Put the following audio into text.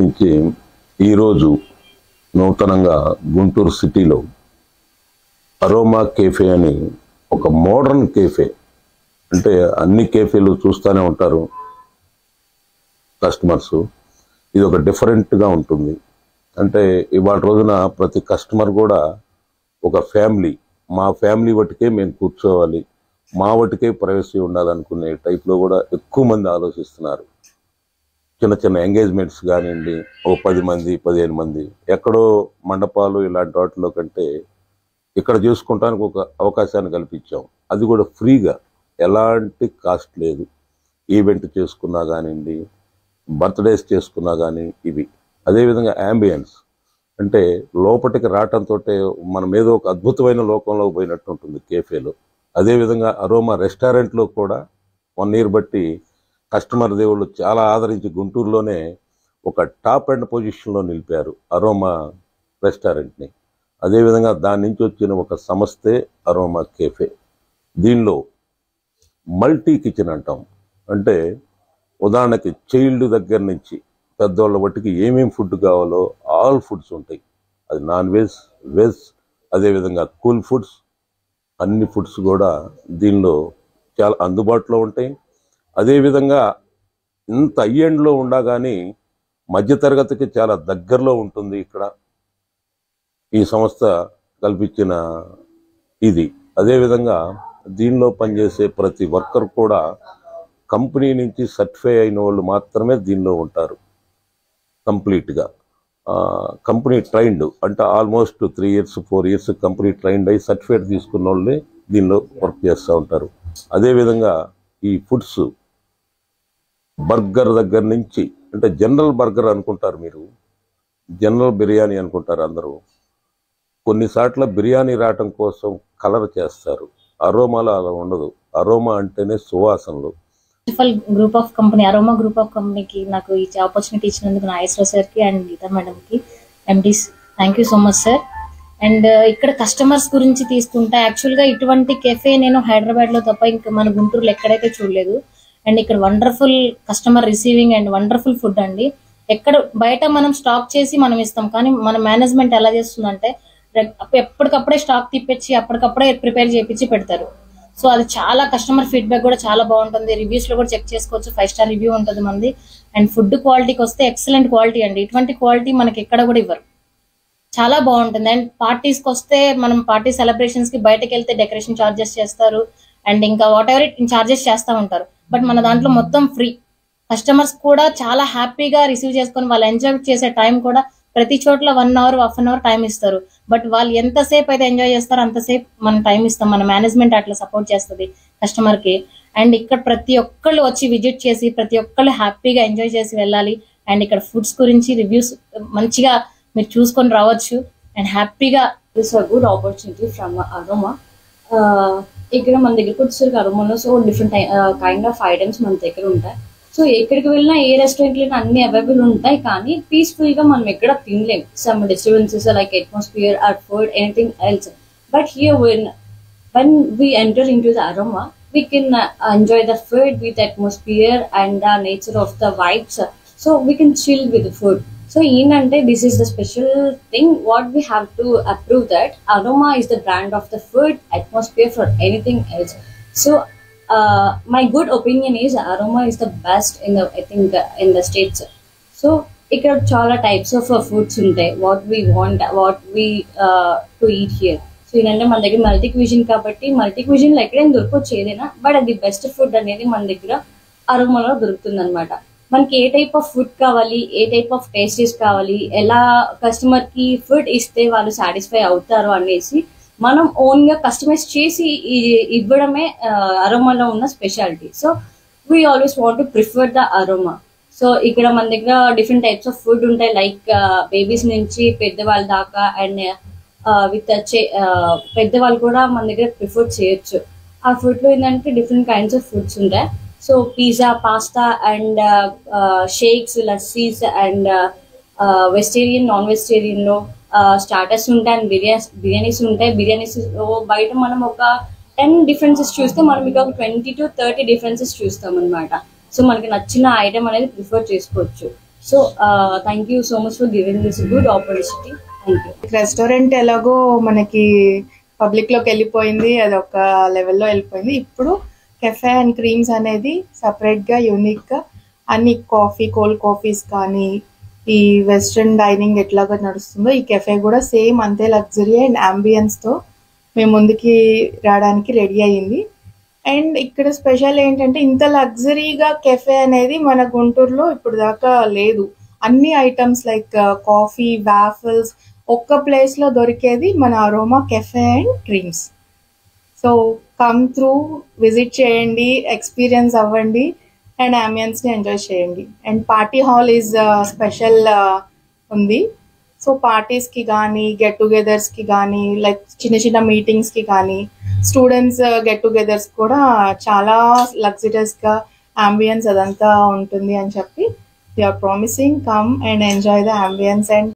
నుంచి ఈరోజు నూతనంగా గుంటూరు సిటీలో అరోమా కేఫే అని ఒక మోడర్న్ కేఫే, అంటే అన్ని కేఫేలు చూస్తూనే ఉంటారు కస్టమర్స్, ఇది ఒక డిఫరెంట్గా ఉంటుంది. అంటే ఇవాళ రోజున ప్రతి కస్టమర్ కూడా ఒక ఫ్యామిలీ, మా ఫ్యామిలీ వట్టుకే మేము కూర్చోవాలి, మా వట్టుకే ప్రైవసీ ఉండాలనుకునే టైప్లో కూడా ఎక్కువ మంది ఆలోచిస్తున్నారు. చిన్న చిన్న ఎంగేజ్మెంట్స్ కానివ్వండి, ఓ 10 మంది 15 మంది, ఎక్కడో మండపాలు ఇలాంటి వాటిలో కంటే ఇక్కడ చేసుకుంటానికి ఒక అవకాశాన్ని కల్పించాం. అది కూడా ఫ్రీగా, ఎలాంటి కాస్ట్ లేదు. ఈవెంట్ చేసుకున్నా కానివ్వండి, బర్త్డేస్ చేసుకున్నా కానీ ఇవి. అదేవిధంగా యాంబియన్స్, అంటే లోపలికి రావటంతో మనం ఏదో ఒక అద్భుతమైన లోకంలో పోయినట్టు ఉంటుంది కేఫేలో. అదేవిధంగా అరోమా రెస్టారెంట్లో కూడా 1 ఇయర్ బట్టి కస్టమర్ దేవుళ్ళు చాలా ఆదరించి గుంటూరులోనే ఒక టాప్ అండ్ పొజిషన్లో నిలిపారు అరోమా రెస్టారెంట్ని. అదేవిధంగా దాని నుంచి వచ్చిన ఒక సంస్థే అరోమా కేఫే. దీనిలో మల్టీ కిచెన్ అంటాం. అంటే ఉదాహరణకి చైల్డ్ దగ్గర నుంచి పెద్దవాళ్ళ బట్టికి ఏమేమి ఫుడ్ కావాలో ఆల్ ఫుడ్స్ ఉంటాయి. అది నాన్ వెజ్, వెజ్, అదేవిధంగా కూల్ ఫుడ్స్, అన్ని ఫుడ్స్ కూడా దీనిలో చాలా అందుబాటులో ఉంటాయి. అదేవిధంగా ఇంత హై-ఎండ్లో ఉండా కానీ మధ్యతరగతికి చాలా దగ్గరలో ఉంటుంది ఇక్కడ ఈ సంస్థ కల్పించిన ఇది. అదేవిధంగా దీనిలో పనిచేసే ప్రతి వర్కర్ కూడా కంపెనీ నుంచి సర్టిఫై అయిన వాళ్ళు మాత్రమే దీనిలో ఉంటారు. కంప్లీట్గా కంపెనీ ట్రైన్డ్, అంటే almost 3 years 4 years company trained అయ్యి సర్టిఫికేట్ తీసుకున్న వాళ్ళే దీనిలో వర్క్ చేస్తూ ఉంటారు. అదేవిధంగా ఈ ఫుడ్స్ బర్గర్ దగ్గర నుంచి, అంటే జనరల్ బర్గర్ అనుకుంటారు మీరు, జనరల్ బిర్యానీ అనుకుంటారు అందరూ. కొన్నిసార్లు బిర్యానీ రావటం కోసం కలర్ చేస్తారు, అరోమాలో అలా ఉండదు. అరోమా అంటేనే సువాసనలు. Group of company, Aroma group of కంపెనీకి నాకు ఈ ఆపర్చునిటీ ఇచ్చినందుకు నాగేశ్వర సార్కి అండ్ గీతా మేడంకి, MDs, thank you so much sir. And ఇక్కడ కస్టమర్స్ గురించి తీసుకుంటే యాక్చువల్గా ఇటువంటి కెఫే నేను హైదరాబాద్లో తప్ప ఇంకా మన గుంటూరులో ఎక్కడైతే చూడలేదు. అండ్ ఇక్కడ wonderful customer receiving and wonderful food అండి. ఎక్కడ బయట మనం స్టాక్ చేసి మనం ఇస్తాం, కానీ మన మేనేజ్మెంట్ ఎలా చేస్తుందంటే ఎప్పటికప్పుడే స్టాక్ తిప్పించి అప్పటికప్పుడే ప్రిపేర్ చేయించి పెడతారు. సో అది చాలా కస్టమర్ ఫీడ్బ్యాక్ కూడా చాలా బాగుంటుంది. రివ్యూస్ లో కూడా చెక్ చేసుకోవచ్చు, 5 star రివ్యూ ఉంటుంది మనది. అండ్ ఫుడ్ క్వాలిటీకి వస్తే ఎక్సలెంట్ క్వాలిటీ అండి. ఇటువంటి క్వాలిటీ మనకి ఎక్కడ కూడా ఇవ్వరు, చాలా బాగుంటుంది. అండ్ పార్టీస్కి వస్తే మనం పార్టీ సెలబ్రేషన్స్ కి బయటకు వెళ్తే డెకరేషన్ చార్జెస్ చేస్తారు అండ్ ఇంకా వాట్ ఎవర్ ఇట్ చార్జెస్ చేస్తూ ఉంటారు. బట్ మన దాంట్లో మొత్తం ఫ్రీ. కస్టమర్స్ కూడా చాలా హ్యాపీగా రిసీవ్ చేసుకొని వాళ్ళు ఎంజాయ్ చేసే టైం కూడా ప్రతి చోట్ల 1 hour 1/2 hour టైం ఇస్తారు. బట్ వాళ్ళు ఎంతసేపు అయితే ఎంజాయ్ చేస్తారో అంతసేపు మనం టైం ఇస్తాం. మన మేనేజ్మెంట్ అట్లా సపోర్ట్ చేస్తుంది కస్టమర్ కి. అండ్ ఇక్కడ ప్రతి ఒక్కళ్ళు వచ్చి విజిట్ చేసి ప్రతి ఒక్కళ్ళు హ్యాపీగా ఎంజాయ్ చేసి వెళ్ళాలి. అండ్ ఇక్కడ ఫుడ్స్ గురించి రివ్యూస్ మంచిగా మీరు చూసుకొని రావచ్చు అండ్ హ్యాపీగా. This a good opportunity from Aroma. ఇక్కడ మన దగ్గరకు వచ్చేసరికి అరోమాలో so different kind of items మన దగ్గర ఉంటాయి. సో ఎక్కడికి వెళ్ళినా ఏ రెస్టారెంట్లో అన్ని అవైలబుల్ ఉంటాయి, కానీ పీస్ఫుల్ గా మనం ఎక్కడ తినలేం. Some disturbances like atmosphere or food anything else. But here when we enter into the aroma, we can enjoy the food with atmosphere and the nature of the vibes. So we can chill with the food. So this is the special thing what we have to approve, that aroma is the brand of the food atmosphere for anything else. So my good opinion is aroma is the best in the in the states. So ikkada chala types of foods untai, what we want, what we to eat here. So ఏంటంటే మన దగ్గర multi cuisine కాబట్టి multi cuisine లో ఎక్కడైనా దొరకవచ్చు ఏదైనా, but అది best food అనేది మన దగ్గర అరోమాలో దొరుకుతుంది అనమాట. మనకి ఏ టైప్ ఆఫ్ ఫుడ్ కావాలి, ఏ టైప్ ఆఫ్ టేస్టీస్ కావాలి, ఎలా కస్టమర్ కి ఫుడ్ ఇస్తే వాళ్ళు సాటిస్ఫై అవుతారు అనేసి మనం ఓన్ గా కస్టమైజ్ చేసి ఇవ్వడమే అరోమాలో ఉన్న speciality. So we always want to prefer the aroma. So ఇక్కడ మన దగ్గర డిఫరెంట్ టైప్స్ ఆఫ్ ఫుడ్ ఉంటాయి, లైక్ బేబీస్ నుంచి పెద్దవాళ్ళ దాకా. అండ్ విత్ పెద్దవాళ్ళు కూడా మన దగ్గర ప్రిఫర్ చేయొచ్చు. ఆ ఫుడ్ లో ఏంటంటే డిఫరెంట్ కైండ్స్ ఆఫ్ ఫుడ్స్ ఉంటాయి. So pizza, pasta and shakes, lassis and vegetarian, non vegetarian లో స్టార్టర్స్ ఉంటాయి అండ్ బిర్యానీస్ ఉంటాయి. బిర్యానీస్ బయట మనం ఒక 10 differences చూస్తే మనం మీకు ఒక 20 to 30 differences చూస్తాం అనమాట. సో మనకి నచ్చిన ఐటమ్ అనేది ప్రిఫర్ చేసుకోవచ్చు. So thank you so much for giving this good opportunity. Thank you. Restaurant ఎలాగో మనకి పబ్లిక్ లోకి వెళ్ళిపోయింది, అది ఒక లెవెల్లో వెళ్ళిపోయింది. ఇప్పుడు కెఫే అండ్ క్రీమ్స్ అనేది సపరేట్ గా యూనిక్ గా అన్ని కాఫీ, కోల్డ్ కాఫీస్ కానీ ఈ వెస్ట్రన్ డైనింగ్ ఎట్లాగా నడుస్తుందో ఈ కెఫే కూడా సేమ్ అంతే లగ్జరీ అండ్ అంబియన్స్ తో మేము ముందుకి రావడానికి రెడీ అయ్యింది. అండ్ ఇక్కడ స్పెషల్ ఏంటంటే ఇంత లగ్జరీగా కెఫే అనేది మన గుంటూరులో ఇప్పుడు దాకా లేదు. అన్ని ఐటమ్స్ లైక్ కాఫీ, వాఫల్స్ ఒక్క ప్లేస్ లో దొరికేది మన aroma cafe and creams. So come through, visit చేయండి, ఎక్స్పీరియన్స్ అవ్వండి అండ్ అంబియన్స్ ని ఎంజాయ్ చేయండి. And party hall is special ఉంది. సో పార్టీస్ కి కానీ, గెట్ టుగెదర్స్ కి కానీ, లైక్ చిన్న చిన్న మీటింగ్స్ కి కానీ, స్టూడెంట్స్ గెట్ టుగెదర్స్ కూడా చాలా లగ్జరియస్ గా అంబియన్స్ అదంతా ఉంటుంది అని చెప్పి we are promising. Come and enjoy the ambience and